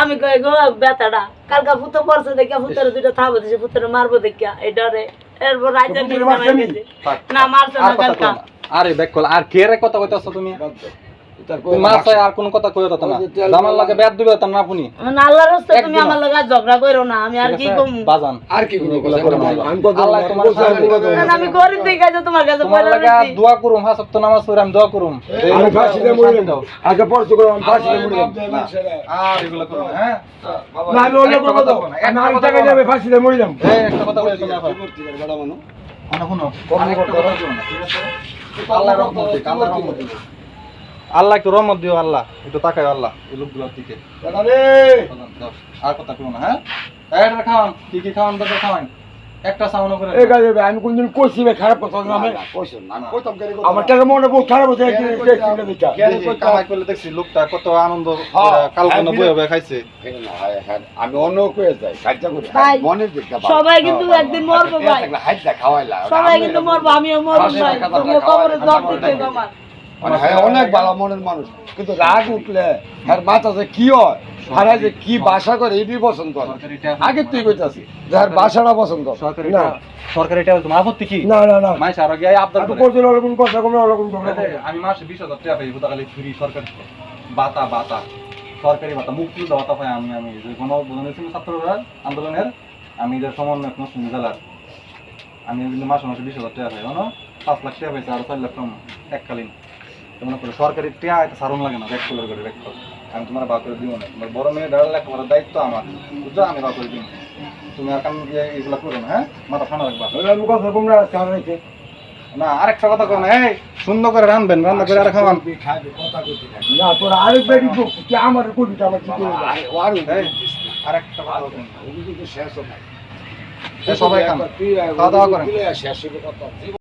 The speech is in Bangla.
আমি কই গো বেতাটা কালকা ফুটো পড়ছে দেখে ফুটোর দুটো থাবো দিছে ফুটোর মারবো দেখে এই ডরে এরপর রাইজা না মারছ না কালকা আরে বেকল আর কে রে কথা কইতাছ তুমি মাছায় আর কোন কথা কইও তা না জামাল লাগে বেদ দিবে তা না আপনি না আল্লাহর রাস্তা তুমি আমার লাগা ঝগড়া কইরো না আমি আর কি কম বাজান আর কি কইব আমি আল্লাহ তোমার না আমি গরিব দেখে যে তোমার কাছে তোমার পয়সা লাগা দোয়া করুম হাস তো নামাজ পড়াম দোয়া করুম আমি ফাঁসিতে মরিলাম আগে পড়তে করলাম ফাঁসিতে মরিলাম আর এগুলা করো হ্যাঁ না আমি অন্য কথা দাও আমি টাকা যাবে ফাঁসিতে মরিলাম এই একটা কথা বলে তুমি এখন বড় মানুষ শুনো কম করতে পারো না ঠিক আছে আল্লাহর রহমত দিক আল্লাহর রহমত দিক আল্লাহ একটু রহমত দিও আল্লাহ একটু তাকায় আল্লাহ এই লোকগুলোর দিকে আর কথা কইও না হ্যাঁ এটা খাওয়ান কি খাওয়ান দাদা খাওয়ান একটা সাউন্ড করে এই গাজে আমি কোনদিন কইছি খারাপ কথা না আমি কইছি না কইতাম করে আমার টাকা মনে বহুত খারাপ হচ্ছে একদিন টেস্টিংটা দেখা কামাই করলে দেখছি লোকটা কত আনন্দ কালকে বয়ে বয়ে খাইছে আমি অন্য কয়ে যাই কাজটা করে মনে দেখা সবাই কিন্তু একদিন মরবে ভাই হাইটা খাওয়াইলা সবাই কিন্তু মরবে আমিও মরব ভাই তুমি কবরে জব দিতে আমার মানে হ্যাঁ অনেক ভালো মনের মানুষ কিন্তু রাগ উঠলে আর মাথাতে কি হয় হারা যে কি ভাষা করে এটি পছন্দ করে আগে তুই কইতাছি যার ভাষাটা পছন্দ না সরকারি টাকা তোমার আপত্তি কি না না না মাইস আর গিয়ে আবদার করে কোন রকম কথা কোন রকম আমি মাসে 20000 টাকা পাই বুতাখালি ফ্রি সরকার বাতা বাতা সরকারি বাতা মুক্তি দাওতা পাই আমি যে কোনো বুঝাইছি ছাত্ররা আন্দোলনের আমি এর সমন্বয়ক মুসলিম জেলার আমি কিন্তু মাসে 20000 টাকা পাই জানো 5 লাখ টাকা পাইছি আর 4 লাখ কম এককালীন মনে করো সরকারি টিয়া এটা সারণ লাগে না ব্যাক করে ব্যাক আমি তোমার বা করে দিব না তোমার বড় মেয়ে দাঁড়ালে লেখাপড়ার দায়িত্ব আমার বুঝছো আমি বা করে দিব তুমি আর কাম এগুলো করো না হ্যাঁ মাথা ঠান্ডা রাখবা আমি কথা তোমরা চার রেখে না আরেকটা কথা কও না এই সুন্দর করে রাঁধবেন রান্না করে আর খাওয়ান না তোর আরেক বেডি কি আমার কোটিটা আমার কি আরেকটা কথা শেষ হয় সবাই খান খাওয়া দাওয়া করেন শেষ হবে কথা